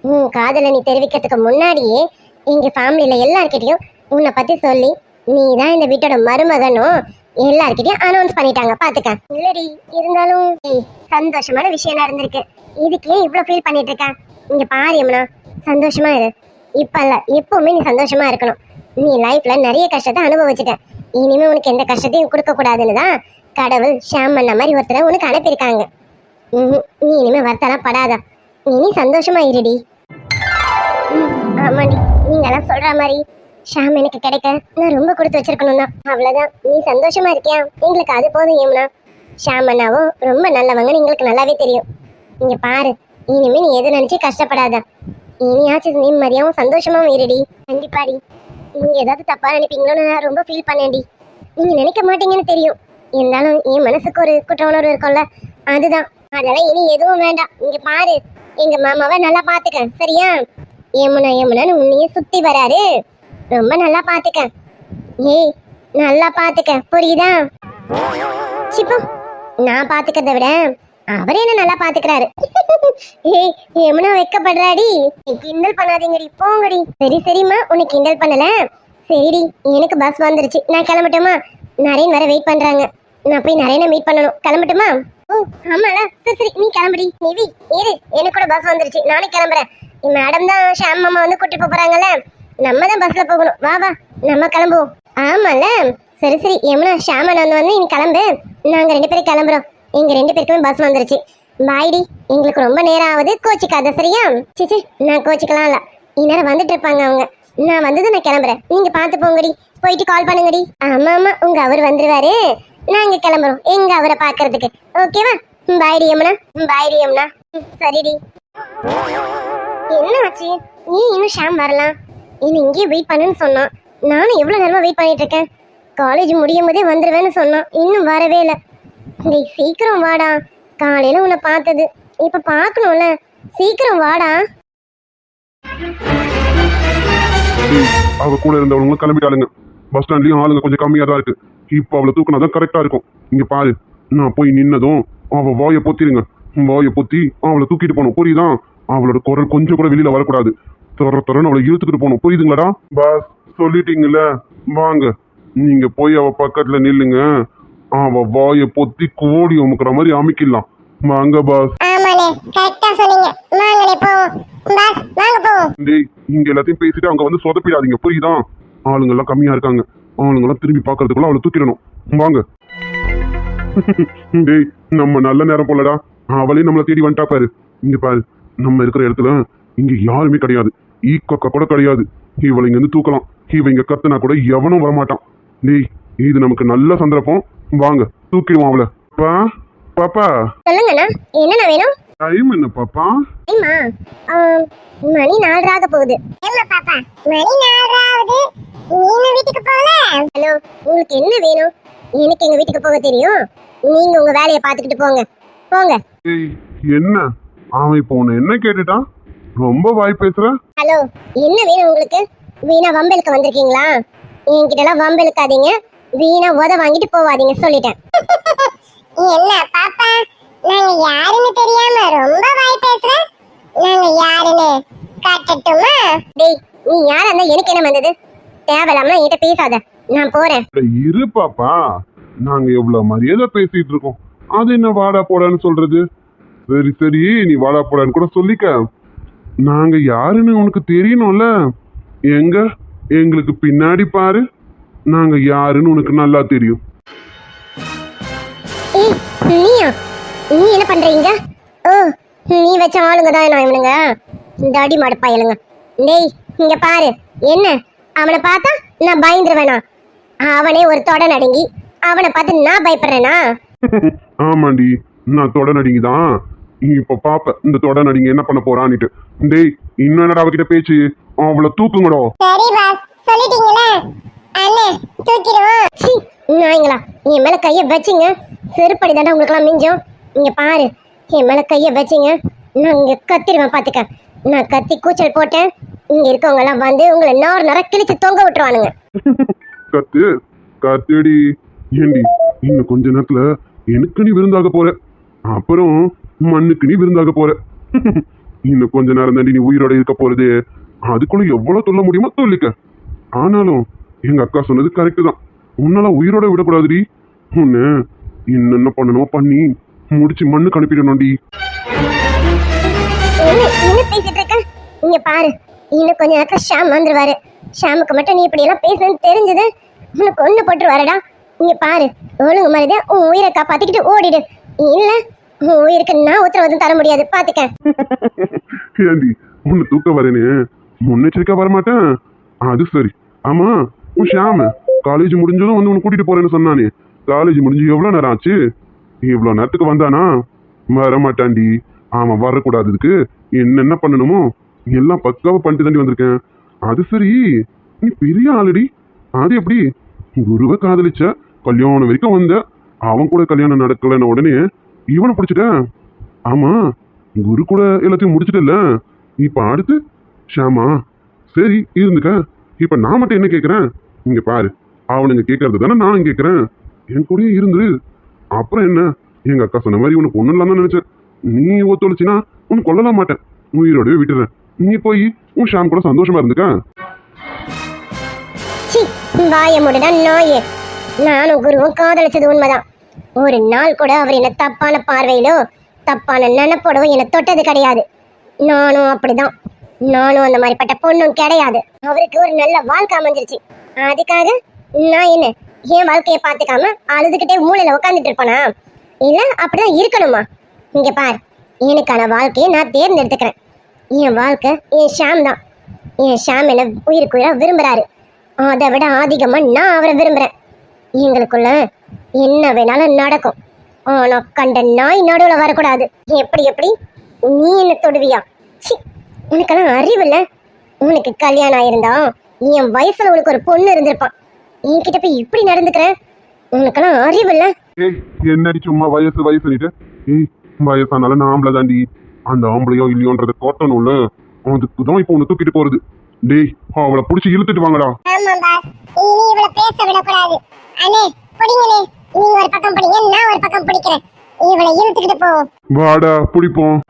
உன் காதலை நீ தெரிவிக்கிறதுக்கு முன்னாடியே எங்க ஃபேமிலியில எல்லார்கிட்டயும் உன்னை பத்தி சொல்லி நீ தான் இந்த வீட்டோட மருமகனும் எல்லார்கிட்டயும் அனௌன்ஸ் பண்ணிட்டாங்க. பாத்துக்க. இல்லடி, இருந்தாலும் சந்தோஷமான விஷயம் நடந்திருக்கு. இதுக்கே இவ்வளவு ஃபீல் பண்ணிட்டு இருக்க? இங்க பாரு யமுனா, சந்தோஷமா இரு. இப்ப இல்ல, எப்பவுமே நீ சந்தோஷமா இருக்கணும். நீ லைஃப்ல நிறைய கஷ்டத்தை அனுபவிச்சுட்ட. இனிமே உனக்கு எந்த கஷ்டத்தையும் கொடுக்க கூடாதுன்னு தான் கடவுள் ஷாம் அண்ணா மாதிரி ஒருத்தரை உனக்கு அனுப்பியிருக்காங்க. நீ இனிமே வருத்தலாம் படாதா. நீ சந்தோஷமா இருடி. ஆமாடி, நீங்க எல்லாம் சொல்ற மாதிரி ஷாம் எனக்கு கிடைக்க நான் ரொம்ப கொடுத்து வச்சிருக்கணும் தான். அவ்வளவுதான். நீ சந்தோஷமா இருக்கியா? எங்களுக்கு அது போதும் யமுனா. ஷாம் அண்ணாவும் ரொம்ப நல்லவங்கன்னு எங்களுக்கு நல்லாவே தெரியும். இங்க பாரு, இனிமே நீ எது நினைச்சு கஷ்டப்படாத. இனியாச்சும் நிம்மதியாவும் சந்தோஷமாவும் இருடி. கண்டிப்பாடி. நீங்க ஏதாவது தப்பா நினைப்பீங்களோன்னு நான் ரொம்ப ஃபீல் பண்ணேன்டி. நீங்க நினைக்க மாட்டீங்கன்னு தெரியும், இருந்தாலும் என் மனசுக்கு ஒரு குற்ற உணர்வு இருக்கும்ல, அதுதான். அதெல்லாம் இனி எதுவும் வேண்டாம். இங்க பாரு, எங்க மாமாவை நல்லா பாத்துக்க, சரியா? யமுனா யமுனான்னு உன்னையே சுத்தி வராரு, ரொம்ப நல்லா பாத்துக்க. ஏய், நல்லா பாத்துக்க, புரியுதா? சிப்பு, நான் பாத்துக்கிறத விட அவரே என்ன நல்லா பாத்துக்கிறாரு. ஏய் யமுனா, வெக்கப்படுறாடி. கிண்டல் பண்ணாதீங்கடி, போங்கடி. சரி சரிம்மா, உனக்கு கிண்டல் பண்ணல. சரிடி, எனக்கு பஸ் வந்துருச்சு, நான் கிளம்பட்டுமா? நரேன் வர வெயிட் பண்றாங்க. நான் போய் நரேனை மீட் பண்ணணும். கிளம்பட்டுமா? ஓ ஆமால, சரி சரி, நீ கிளம்புடி. நிவி இரு, எனக்கு கூட பஸ் வந்துருச்சு, நானே கிளம்புறேன். மேடம் தான் ஷாம் மாமா வந்து கூட்டிட்டு போறாங்கல்ல, நம்ம தான் பஸ்ல போகணும். வா வா, நம்ம கிளம்புவோம். ஆமால, சரி சரி யமுனா, ஷாம் அண்ணா வந்து நீ கிளம்பு, நாங்க 2 பேரும் கிளம்புறோம். எங்க 2 பேருக்குமே பஸ் வந்துருச்சு. பாய்டி, எங்களுக்கு ரொம்ப நேரம் ஆகுது, கோச்சிக்காத, சரியா? சிச்சி, நான் கோச்சிக்கலாம் இல்ல, இந்நேரம் வந்துட்டு இருப்பாங்க அவங்க. நான் வந்தது நான் கிளம்புறேன், நீங்க பாத்து போங்கடி, போயிட்டு கால் பண்ணுங்கடி. ஆமா ஆமா, உங்க அவர் வந்துருவாரு, நாங்க கிளம்புறோம் எங்க அவரை பாக்குறதுக்கு. ஓகேவா? பாய்டி யமுனா. பாய்டி யமுனா. சரிடி. என்ன ஆச்சு? நீ இன்னும் ஷாம் வரலாம்? இன்னும் இங்கேயே வெயிட் பண்ணுன்னு சொன்னான். நானும் எவ்வளவு நேரமா வெயிட் பண்ணிட்டு இருக்கேன். காலேஜ் முடியும் போதே வந்துருவேன்னு சொன்னான், இன்னும் வரவே இல்லை. டேய் சீக்கிரம் வாடா, காலையில உன்னை பார்த்தது, இப்ப பாக்கணும்ல, சீக்கிரம் வாடா. அவ கூட இருந்தவங்களும் கிளம்பிட்டாளுங்க. பஸ் ஸ்டாண்ட்லயும் ஆளுங்க கொஞ்சம் கம்மியா தான் இருக்கு. இப்போ அவளை தூக்கினாதான் கரெக்டா இருக்கும். இங்க பாரு, நான் போய் நின்னதும் அவ வாயை பொத்திருங்க. வாயை பொத்தி அவளை தூக்கிட்டு போகணும், புரியுதா? அவளோட குரல் கொஞ்சம் கூட வெளியில வரக்கூடாது. துறன்னு அவளை இழுத்துக்கிட்டு போகணும், புரியுதுங்களாடா? பாஸ் சொல்லிட்டீங்கல்ல, வாங்க நீங்க போய் அவ பக்கத்துல நில்லுங்க. அவ வாயை பொத்தி கோடி அமுக்குற மாதிரி அமைக்கலாம். வாங்க பாஸ். டேய், இங்க எல்லாத்தையும் பேசிட்டு அங்க வந்து சொதப்பிடாதீங்க, புரியுதா? ஆளுங்க எல்லாம் கம்மியா இருக்காங்க, ஆளுங்க எல்லாம் திரும்பி பாக்குறதுக்குள்ள அவளை தூக்கிடணும். வாங்க. டேய், நம்ம நல்ல நேரம் போலடா, அவளே நம்மளை தேடி வந்துட்டா பாரு. இங்க பாரு, நம்ம இருக்கிற இடத்துல இங்க யாருமே கிடையாது, ஈக்கொக்க கூட கிடையாது. இவளை இங்க இருந்து தூக்கலாம். இவ இங்க கத்துனா கூட எவனும் வரமாட்டான். டேய், இது நமக்கு நல்ல சந்தர்ப்பம், வாங்க தூக்கிடுவோம் அவளை. பாப்பா சொல்லுங்கண்ணா, என்னண்ணா வேணும்? டைம் என்ன பாப்பா? ஏம்மா, மணி 4 ஆக போகுது. ஏம்மா பாப்பா, மணி 4 ஆகுது, நீங்க வீட்டுக்கு போகல? ஹலோ, உங்களுக்கு என்ன வேணும்? எனக்கு எங்க வீட்டுக்கு போக தெரியும். நீங்க உங்க வேலையை பார்த்துக்கிட்டு போங்க போங்க. ஏய் என்ன அவன் இப்போ உன்னை என்ன கேட்டுட்டான்? ரொம்ப வாய் பேசுற. ஹலோ, என்ன வேணும் உங்களுக்கு? வீணா வம்பலுக்கு வந்திருக்கீங்களா? என்கிட்ட எல்லாம் வம்பலுக்காதீங்க, வீணா உத வாங்கிட்டு போவாதீங்க சொல்லிட்டேன். என்ன பாப்பா, நாங்க யாருன்னு தெரியாம ரொம்ப வாய் பேசுற. நாங்க யாருன்னு காட்டட்டுமா? டேய், நீ யாரா இருந்தா எனக்கு என்ன வந்தது? தேவையில்லாம என்கிட்ட பேசாத, நான் போறேன். இரு பாப்பா, நாங்க எவ்வளவு மரியாதை பேசிட்டு இருக்கோம், அது என்ன வாடா போடான்னு சொல்றது? சரி சரி, நீ வாடா போடான்னு கூட சொல்லிக்க. நாங்க யாருன்னு உனக்கு தெரியணும்ல. எங்க எங்களுக்கு பின்னாடி பாரு, நாங்க யாருன்னு உனக்கு நல்லா தெரியும். ஏய், நீயா? நீ என்ன பண்றீங்க? ஓ, நீ வச்ச ஆளுங்க தான் நான் இவனுங்க, இந்த அடி மாடு பயலுங்க. டேய், இங்க பாரு. என்ன, அவனை பார்த்தா நான் பயந்துருவேனா? அவனே ஒரு தொட நடுங்கி, அவனை பார்த்து நான் பயப்படுறேனா? ஆமாண்டி, நான் தொட நடிங்கதான். இப்ப பாப்ப இந்த தொட நடிங்க என்ன பண்ண போறான்னுட்டு. டேய், இன்னும் என்னடா அவகிட்ட பேச்சு? அவளை தூக்குங்கடோ. சரி பாஸ், சொல்லிட்டீங்களே அண்ணே, தூக்கிடுவோம். சீ, நாய்ங்களா, என் மேல கைய வச்சிங்க, செருப்படி தாண்டா உங்களுக்கெல்லாம் மிஞ்சம். இங்க பாரு, என் மேல கைய வச்சிங்க, நான் இங்க கத்திருவேன் பாத்துக்க. நான் கத்தி கூச்சல் போட்டேன், இங்க இருக்கவங்க எல்லாம் வந்து உங்களை நார் கிழிச்சு தொங்க விட்டுருவானுங்க. கத்து கத்துடி. ஏண்டி, இன்னும் கொஞ்ச நேரத்துல எனக்கு நீ விருந்தாக போற, அப்புறம் மண்ணுக்கு நீ விருந்தாக போற. இன்னும் கொஞ்ச நேரம் தாண்டி நீ உயிரோட இருக்க போறது. அதுக்குள்ள எவ்வளவு சொல்ல முடியுமோ சொல்லிக்க. ஆனாலும் எங்க அக்கா சொன்னது கரெக்டு தான், உன்னால உயிரோட விடக்கூடாதுடி. உன்னை என்னென்ன பண்ணணுமோ பண்ணி முடிச்சு மண்ணுக்கு அனுப்பிடணும்டி. என்ன பேசிட்டு இருக்க? இங்க பாரு, இன்னும் கொஞ்ச நேரத்துல ஷாம் வந்துருவாரு. ஷாமுக்கு மட்டும் நீ இப்படி எல்லாம் பேசுன்னு தெரிஞ்சது, உனக்கு ஒண்ணு போட்டுருவாருடா. இங்க பாரு, ஒழுங்கு மாதிரிதான் உன் உயிரை காப்பாத்திக்கிட்டு ஓடிடு. இல்ல, உன் உயிருக்கு நான் உத்தரவாதம் தர முடியாது பாத்துக்க. ஏண்டி, உன்னை தூக்க வரேன்னு முன்னெச்சரிக்கா வரமாட்டேன்? அது சரி. ஆமா, உன் ஷாம காலேஜ் முடிஞ்சதும் வந்து உன்னை கூட்டிட்டு போறேன்னு சொன்னானே, காலேஜ் முடிஞ்சு எவ்வளவு நேரம் ஆச்சு? இவ்வளவு நேரத்துக்கு வந்தானா? வரமாட்டான்டி. அவன் வரக்கூடாததுக்கு என்னென்ன பண்ணணுமோ எல்லாம் பக்காவா பண்ணிட்டு தாண்டி வந்திருக்கேன். அது சரி, நீ பெரிய ஆளுடி. அது எப்படி குருவை காதலிச்ச, கல்யாணம் வரைக்கும் வந்த, அவன் கூட கல்யாணம் நடக்கலன்னு உடனே இவனை பிடிச்சிட்ட. ஆமா, குரு கூட எல்லாத்தையும் முடிச்சிட்டல, இப்ப அடுத்து ஷாமா? சரி இருந்துக்க. இப்ப நான் மட்டும் என்ன கேக்குறேன்? இங்க பாரு, அவனுங்க கேட்கறது தானே நானும் கேட்கறேன். என் கூடயே இருந்து அப்புறம் என்ன? எங்க அக்கா சொன்ன மாதிரி உனக்கு ஒண்ணும் இல்லாம நினைச்சேன். நீ ஒத்துழைச்சினா உனக்கு கொல்லலாம் மாட்டேன், உயிரோடவே விட்டுறேன். நீ போய் உன் ஷாம் கூட சந்தோஷமா இருந்துக்க. சீ, வாய முடுடா நாயே. நானும் குருவும் காதலிச்சது உண்மைதான். ஒரு நாள் கூட அவர் என்ன தப்பான பார்வையிலோ தப்பான நினைப்போடவோ என்ன தொட்டது கிடையாது. நானும் அப்படிதான். நானும் அந்த மாதிரிப்பட்ட பொண்ணும் கிடையாது. அவருக்கு ஒரு நல்ல வாழ்க்கை அமைஞ்சிருச்சு, அதுக்காக நான் என்ன என் வாழ்க்கையை பார்த்துக்காம அழுதுகிட்டே மூளையில உட்காந்துட்டு இருப்பானா? இல்ல அப்படிதான் இருக்கணுமா? இங்க பார், எனக்கான வாழ்க்கையை நான் தேர்ந்தெடுத்துக்கிறேன். என் வாழ்க்கை என் ஷாம் தான். என் ஷாம் என்ன உயிருக்குயிரா விரும்புறாரு, அதை விட அதிகமா நான் அவரை விரும்புறேன். எங்களுக்குள்ள என்ன வேணாலும் நடக்கும், ஆனா கண்ட நாய் நடுவுல வரக்கூடாது. எப்படி எப்படி நீ என்ன தொடுவியா? சி, உனக்கெல்லாம் அறிவு இல்ல. உனக்கு கல்யாணம் ஆயிருந்தா என் வயசுல உனக்கு ஒரு பொண்ணு இருந்திருப்பான். என்கிட்ட போய் இப்படி நடந்துக்கிற, உனக்கெல்லாம் அறிவு இல்ல. ஏய், என்னடி சும்மா வயசு வயசுனிட்டு? ஏய், வயசானால நான் ஆம்பளை தாண்டி. அந்த ஆம்பளையோ இல்லையோன்றத கோட்டணும்ல, அதுக்குதான் இப்போ உன்னை தூக்கிட்டு போறது. டேய், அவளை புடிச்சு இழுத்துட்டு வாங்கடா. ஆமா பாஸ், இனி இவள பேச விடக்கூடாது. அண்ணே, பிடிங்கண்ணே, நீங்க ஒரு பக்கம் பிடிங்க, நான் ஒரு பக்கம் பிடிக்கிறேன். இவளை இழுத்துக்கிட்டு போ. வாடா பிடிப்போம்.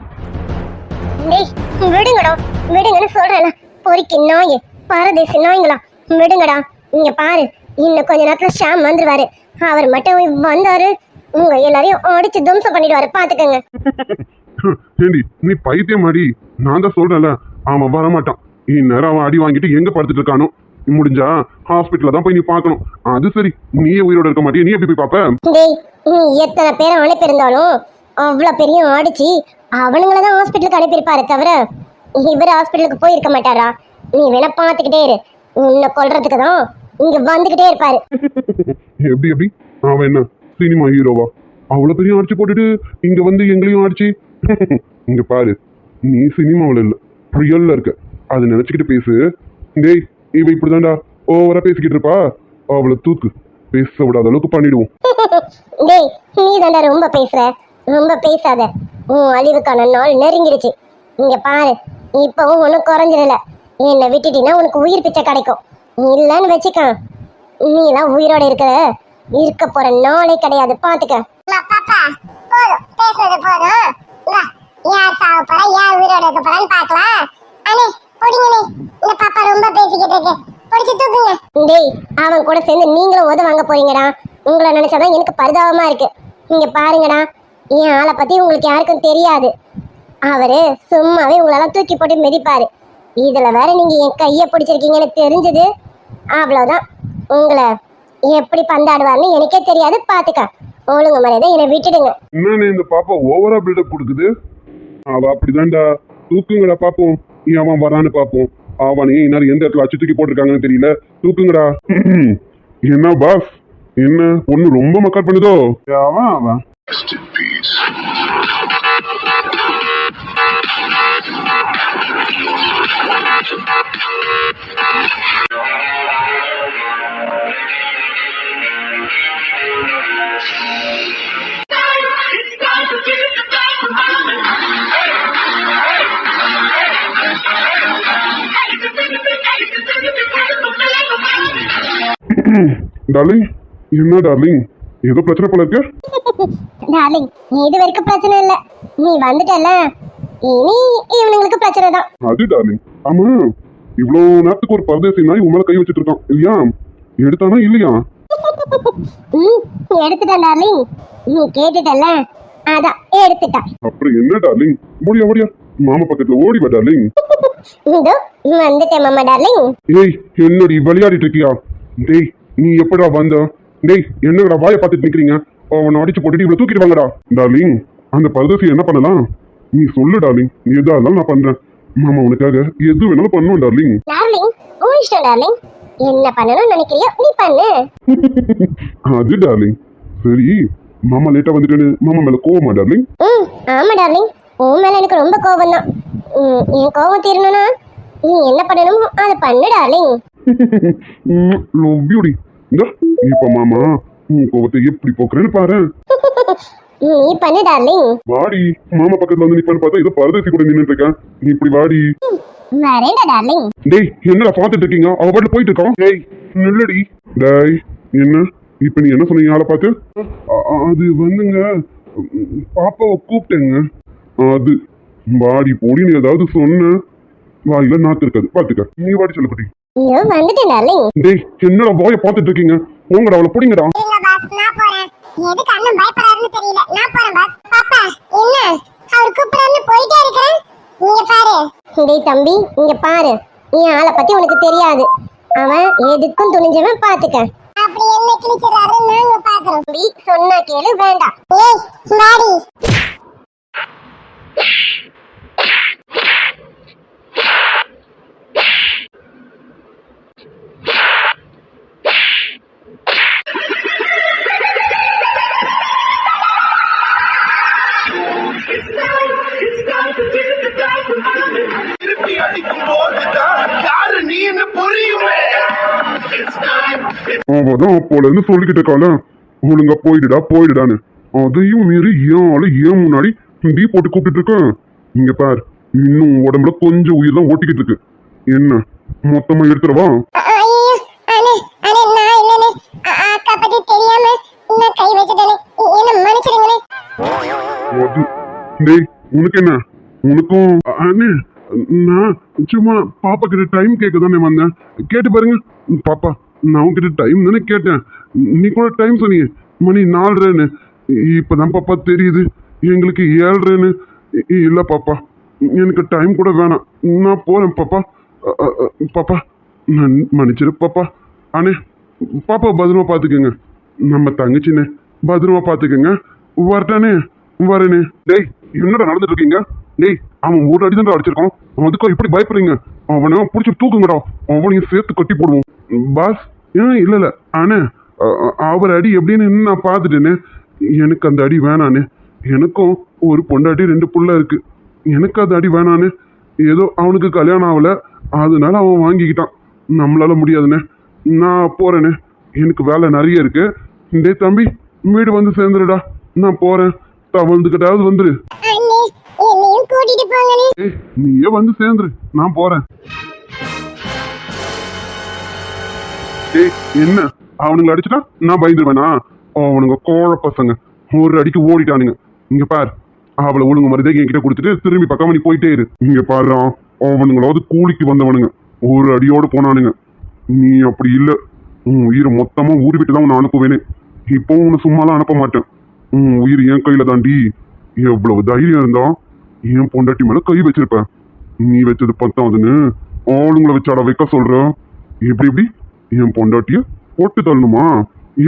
டேய், விடுங்கடா, விடுங்கன்னு சொல்றேன்ல. பொறுக்கி நாயே, பரதேசி நாய்ங்களா, விடுங்கடா. இங்க பாரு, இன்னும் கொஞ்ச நேரத்துல ஷாம் வந்துருவாரு. அவர் மட்டும் வந்தாரு, உங்க எல்லாரையும் அடிச்சு தும்சம் பண்ணிடுவாரு பாத்துக்கங்க. ஏண்டி, நீ பைத்தியமாடி? நான் தான் சொல்றேன்ல, அவன் வரமாட்டான். இந்நேரம் அவன் அடி வாங்கிட்டு எங்க படுத்துட்டு இருக்கானோ? முடிஞ்சா ஹாஸ்பிட்டல்ல தான் போய் நீ பார்க்கணும். அது சரி, நீயே உயிரோட இருக்க மாட்டியா? நீ எப்படி போய் பாப்ப? டேய், நீ எத்தனை பேரை அனுப்பியிருந்தாலும் அவ்வளவு பெரிய அடிச்சு அவனுங்கள தான் ஹாஸ்பிட்டலுக்கு அனுப்பியிருப்பாரு தவிர இவர் ஹாஸ்பிட்டலுக்கு போயிருக்க மாட்டாரா? நீ வேணா பாத்துக்கிட்டே இரு, உன்னை கொல்றதுக்கு தான் இங்க வந்துகிட்டே இருப்பாரு. எப்படி எப்படி? அவன் என்ன சினிமா ஹீரோவா? அவ்வளவு பெரிய அடிச்சு போட்டுட்டு இங்க வந்து எங்களையும் அடிச்சு இங்க பாரு, நீ சினிமாவில் இல்ல ரியல்ல இருக்க, அதை நினைச்சுக்கிட்டு பேசு. டேய் இவ இப்படிதான்டா ஓவரா பேசிக்கிட்டு இருப்பா, அவளை தூக்கு, பேச விடாத அளவுக்கு பண்ணிடுவோம். டேய் நீ தாண்டா ரொம்ப பேசுற, ரொம்ப பேசாத. உன் அழிவுக்கான நாள் நெருங்கிடுச்சு. இங்க பாரு, இப்பவும் ஒன்றும் குறைஞ்சிடல. என்னை விட்டுட்டீங்கன்னா உனக்கு உயிர் பிச்சை கிடைக்கும். இல்லைன்னு வச்சுக்க, நீ எல்லாம் உயிரோட இருக்க போற நாளே கிடையாது, பாத்துக்க. பாப்பா போதும், பேசுறது போதும். வா, யார் சாவ போறா, யார் உயிரோட இருக்க போறான்னு பாக்கலாம். அண்ணே பிடிங்கண்ணே, இந்த பாப்பா ரொம்ப பேசிக்கிட்டு இருக்கு, பிடிச்சு தூக்குங்க. டேய் அவன் கூட சேர்ந்து நீங்களும் உத வாங்க போறீங்கடா. உங்களை நினைச்சாதான் எனக்கு பரிதாபமா இருக்கு. நீங்க பாருங்கடா, என் ஆளை பத்தி உங்களுக்கு யாருக்கும் தெரியாது. அவரு சும்மாவே உங்களெல்லாம் தூக்கி போட்டு மிதிப்பாரு. இதுல வேற நீங்க என் கைய பிடிச்சிருக்கீங்கன்னு தெரிஞ்சது, அவ்வளவுதான். உங்களை எப்படி பந்தாடுவார்னு எனக்கே தெரியாது, பாத்துக்க. ஒழுங்கு மரியாதை என்னை விட்டுடுங்க. என்னன்னு இந்த பாப்பா ஓவரா பில்டப் கொடுக்குது. அவ அப்படிதான்டா, தூக்குங்கடா பாப்போம், அவன் வரான்னு பாப்போம். அவனையும் இன்னாரு எந்த இடத்துல அச்சு தூக்கி போட்டிருக்காங்கன்னு தெரியல, தூக்குங்கடா. என்ன பாஸ், என்ன பொண்ணு ரொம்ப மக்கள் பண்ணுதோ? அவன் அவன் டார்லிங், என்ன டார்லிங், ஏதோ பிரச்சனை போல இருக்கு. டார்லிங் இது வரைக்கும் பிரச்சனை இல்ல, நீ வந்துட்டல, இனி இவனுங்களுக்கு பிரச்சனை தான். அது டார்லிங், ஆமா இவ்வளோ நேரத்துக்கு ஒரு பரதேசி நாய் உன் மேல கை வச்சுட்டு இருக்கான் இல்லையா? எடுத்தானா இல்லையா? எடுத்துட்டேன் டார்லிங், நீ கேட்டுட்டல, அதான் எடுத்துட்டான். அப்புறம் என்ன டார்லிங், ஓடியா ஓடியா மாமா பக்கத்துல ஓடி வா டார்லிங். இதோ வந்துட்டேன் மாமா டார்லிங். ஏய் என்னடி விளையாடிட்டு இருக்கியா? டேய் நீ எப்படா வந்த? டேய் என்னடா வாயை பார்த்துட்டு நிக்கிறீங்க? அவனை அடிச்சு போட்டுட்டு இவ்வளவு தூக்கிட்டு வாங்கடா. டார்லிங் அந்த பரதேசி என்ன பண்ணலாம் நீ சொல்லு டார்லிங், எதா இருந்தாலும் நான் பண்றேன். மாமா உனக்காக எது வேணாலும் பண்ணுவேன் டார்லிங். டார்லிங் உன் இஷ்டம் டார்லிங், என்ன பண்ணணும்னு நினைக்கிறியோ நீ பண்ணு. அது டார்லிங் சரி, மாமா லேட்டா வந்துட்டேன்னு மாமா மேல கோவமா டார்லிங்? ஆமா டார்லிங், உன் மேல எனக்கு ரொம்ப கோபம் தான். என் கோபம் தீரணும்னா நீ என்ன பண்ணணும் அதை பண்ணு டார்லிங். Love you D. இப்ப மாமா உன் கோவத்தை எப்படி போக்குறேன்னு பாரு. நீ பண்ணு டார்லிங். வாடி, மாமா பக்கத்துல வந்து நிப்பான்னு பார்த்தா ஏதோ பரதேசி கூட நின்னுட்டு இருக்கேன். நீ இப்படி வாடி. வரேன்டா டார்லிங். டேய் என்னடா பாத்துட்டு இருக்கீங்க? அவ பாட்டு போயிட்டு இருக்கோம். டேய் நில்லடி. டேய் என்ன இப்ப நீ என்ன சொன்னீங்க ஆளை பார்த்து? அது வந்துங்க பாப்பாவை கூப்பிட்டேங்க. அது வாடி போடின்னு ஏதாவது சொன்ன வாயில நாத்து இருக்காது, பாத்துக்க. நீ வாடி சொல்லப்பட்டி. இதோ வந்துட்டேன் டார்லிங். டேய் என்னடா வாயை பார்த்துட்டு இருக்கீங்க? போங்கடா, அவளை பிடிங்கடா. இருங்க பாஸ், நான் போறேன். எதுக்கு அண்ணன் பயப்படாருன்னு தெரியல, நான் போறேன் பாஸ். பாப்பா என்ன அவர் கூப்பிடாருன்னு போயிட்டே இருக்கிறேன். இங்க பாரு. டேய் தம்பி இங்க பாரு, என் ஆளை பத்தி உனக்கு தெரியாது. அவன் எதுக்கும் துணிஞ்சவன், பாத்துக்க. அப்படி என்ன கிழிச்சிடறாரு, நாங்க பாக்குறோம். தம்பி சொன்னா கேளு, வேண்டாம். ஏய் வாடி. அவதான் போல இருந்து சொல்லிக்கிட்ட கால ஒழுங்கா போயிடுடா போயிடுடான்னு, அதையும் மீறி ஏன் முன்னாடி டீ போட்டு கூப்பிட்டு இருக்கேன். இங்க பார், இன்னும் உடம்புல கொஞ்சம் உயிர் தான் ஓட்டிக்கிட்டு இருக்கு. என்ன மொத்தமா எடுத்துடவா? ஐயோ அண்ணே அண்ணே, நான் இல்லனே, அக்கா பத்தி தெரியாம நான் கை வச்சிட்டேனே, என்ன மன்னிச்சிடுங்களே. அது டேய் உனக்கு என்ன? உனக்கும் அண்ணே நான் சும்மா பாப்பா கிட்ட டைம் கேட்க தானே வந்தேன். கேட்டு பாருங்க பாப்பா, நான் உன்கிட்ட டைம் தானே கேட்டேன். நீ கூட டைம் சொன்னீங்க மணி 4:30ன்னு. இப்பதான் பாப்பா தெரியுது எங்களுக்கு 7:30ன்னு. இல்ல பாப்பா, எனக்கு டைம் கூட வேணாம், நான் போறேன் பாப்பா. பாப்பா நான் மன்னிச்சிரு பாப்பா. அண்ணே பாப்பா பத்திரமா பாத்துக்கோங்க. நம்ம தங்கச்சிண்ணே பத்திரமா பாத்துக்கோங்க. வரட்டானே, வரேனே. டேய் என்னடா நடந்துட்டு இருக்கீங்க? டேய் அவன் ஒரு அடி தான் அடிச்சிருக்கான், அதுக்கும் இப்படி பயப்படுறீங்க? அவனை பிடிச்சி தூக்குங்கடா, அவனையும் சேர்த்து கட்டி போடுவோம். பாஸ் இல்ல இல்ல அண்ணே, அவர் அடி எப்படின்னு நான் பார்த்துட்டேனே. எனக்கு அந்த அடி வேணான்னு. எனக்கும் ஒரு பொண்டாட்டி 2 புள்ள இருக்கு. எனக்கு அந்த அடி வேணான்னு. ஏதோ அவனுக்கு கல்யாணம் ஆகல, அதனால அவன் வாங்கிக்கிட்டான். நம்மளால முடியாதுண்ணே, நான் போறேண்ணே. எனக்கு வேலை நிறைய இருக்கு. டேய் தம்பி, வீடு வந்து சேர்ந்துருடா. நான் போறேன். தவழ்ந்துக்கிட்டாவது வந்துரு. அண்ணே என்னையும் கூட்டிட்டு போங்கண்ணே. ஏய், நீயே வந்து சேர்ந்துரு, நான் போறேன். ஏய், என்ன அவனுங்களை அடிச்சுட்டா நான் பயந்துருவேனா? அவனுங்க கோழ பசங்க ஒரு அடிக்கு ஓடிட்டானுங்க. இங்க பார், அவளை ஒழுங்கு மருதை என்கிட்ட கொடுத்துட்டு திரும்பி பக்கம் நீ போயிட்டே இரு. இங்க பாரு, அவனுங்களாவது கூலிக்கு வந்தவனுங்க ஒரு அடியோடு போனானுங்க. நீ அப்படி இல்ல, உன் உயிரை மொத்தமா ஊறி விட்டு தான் உன்னை அனுப்புவேனே. இப்போ உன்னை சும்மாலாம் அனுப்ப மாட்டேன். உன் உயிர் என் கையில தாண்டி. எவ்வளவு தைரியம் இருந்தா என் பொண்டாட்டி மேல கை வச்சிருப்ப. நீ வச்சது பத்தாதுன்னு ஆளுங்களை வச்சாட வைக்க சொல்ற. எப்படி எப்படி என் பொண்டாட்டிய போட்டு தள்ளணுமா?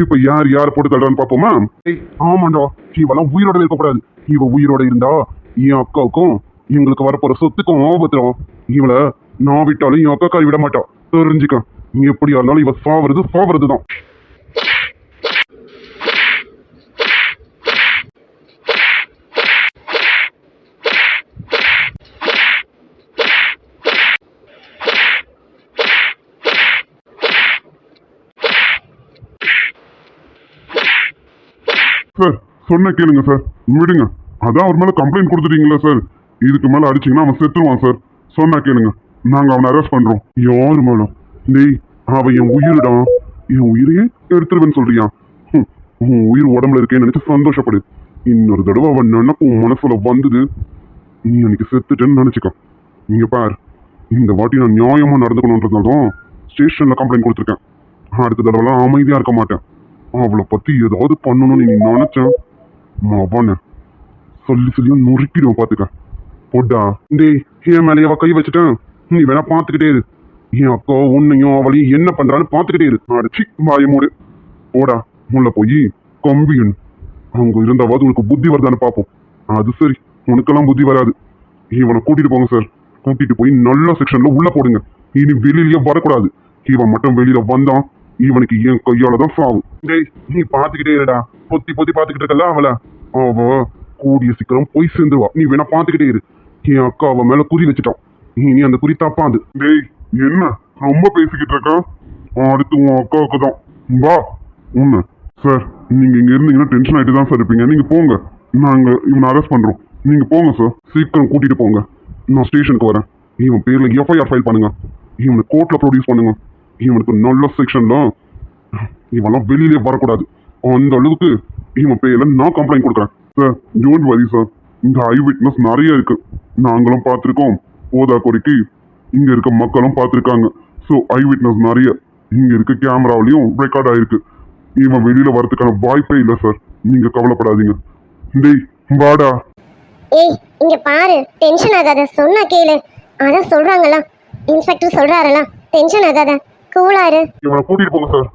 இப்ப யார் போட்டு தள்ளுறான்னு பாப்போமா? ஏய், ஆமாண்டா, இவெல்லாம் உயிரோட இருக்கக்கூடாது. இவ உயிரோட இருந்தா என் அக்காவுக்கும் எங்களுக்கு வரப்போற சொத்துக்கும் ஆபத்துரும். இவளை நான் விட்டாலும் என் அக்கா விட மாட்டா, தெரிஞ்சுக்க. நீ எப்படியா இருந்தாலும் இவ சாவறது தான். சார், சொன்ன கேளுங்க சார், விடுங்க. அதான் அவர் மேல கம்ப்ளைண்ட் கொடுத்துட்டீங்களா சார்? இதுக்கு மேல அடிச்சீங்கன்னா அவன் செத்துருவான் சார். சொன்னா கேளுங்க, நாங்க அவனை அரெஸ்ட் பண்றோம். யாரு மேலும்? டேய், அவன் என் உயிரிடா. என் உயிரையே எடுத்துருவேன்னு சொல்றியா? உன் உயிர் உடம்புல இருக்கேன்னு நினைச்சு சந்தோஷப்படு. இன்னொரு தடவை அவன் நினைப்பு உன் மனசுல வந்தது, நீ அன்னைக்கு செத்துட்டேன்னு நினைச்சுக்க. நீங்க பார், இந்த வாட்டி நான் நியாயமா நடந்துக்கணுன்றதுனால்தான் ஸ்டேஷன்ல கம்ப்ளைண்ட் கொடுத்துருக்கேன். அடுத்த தடவைலாம் அமைதியா இருக்க மாட்டேன். அவளை பத்தி ஏதாவது பண்ணணும்னு நீ நினைச்சேன், அவனை சொல்லியும் நொறுக்கிடுவோம் பாத்துக்க. போட்டா டேய், என் மேலேயே கை வச்சுட்டேன். நீ வேணா பாத்துக்கிட்டே இரு. என் அக்கா உன்னையும் அவளையும் என்ன பண்றான்னு பாத்துக்கிட்டே இரு. அடிச்சு வாயமூடு. போடா, உள்ள போய் கம்பியன். அவங்க இருந்தாவது உனக்கு புத்தி வருதான்னு பார்ப்போம். அது சரி, உனக்கெல்லாம் புத்தி வராது. இவனை கூட்டிட்டு போங்க சார். கூட்டிட்டு போய் நல்ல செக்ஷன்ல உள்ள போடுங்க. இனி வெளியிலயே வரக்கூடாது. இவன் மட்டும் வெளியில வந்தான், இவனுக்கு என் கையால தான் சாவு. டேய், நீ பாத்துக்கிட்டே இருடா. பொத்தி பாத்துக்கிட்டு இருக்கல அவளை. அவ கூடிய சீக்கிரம் போய் சேர்ந்துருவா. நீ வேணா பாத்துக்கிட்டே இரு. என் அக்கா அவ மேல குறி வச்சுட்டான். நீ அந்த குறி தப்பாது. டேய், என்ன ரொம்ப பேசிக்கிட்டு இருக்க? அடுத்து உன் அக்காவுக்கு தான். வா. உண்மை சார், நீங்க இங்க இருந்தீங்கன்னா டென்ஷன் ஆயிட்டு தான் சார் இருப்பீங்க. நீங்க போங்க, நாங்க இவனை அரெஸ்ட் பண்றோம். நீங்க போங்க சார், சீக்கிரம் கூட்டிட்டு போங்க. நான் ஸ்டேஷனுக்கு வரேன். இவன் பேர்ல எஃப்ஐஆர் ஃபைல் பண்ணுங்க. இவனை கோர்ட்ல ப்ரொடியூஸ் பண்ணுங்க. இவனுக்கு நல்ல செக்ஷன்ல இவெல்லாம் வெளியிலே வரக்கூடாது. அந்த அளவுக்கு இவன் பேர்ல நான் கம்ப்ளைண்ட் கொடுக்குறேன். Sir, don't worry sir. இங்க ஐ விட்னஸ் நிறைய இருக்கு. நாங்களும் பார்த்துருக்கோம். போதா குறைக்கு இங்க இருக்க மக்களும் பார்த்துருக்காங்க. ஸோ ஐ விட்னஸ் நிறைய இங்க இருக்க கேமராவிலையும் ரெக்கார்ட் ஆயிருக்கு. இவன் வெளியில வரதுக்கான வாய்ப்பே இல்லை சார். நீங்க கவலைப்படாதீங்க. டேய், வாடா. ஏய், இங்க பாரு, டென்ஷன் ஆகாத, சொன்னா கேளு. அதான் சொல்றாங்களா, இன்ஸ்பெக்டர் சொல்றாருல, டென்ஷன் ஆகாத, கூலா இரு. இவனை கூட்டிட்டு போங்க சார்.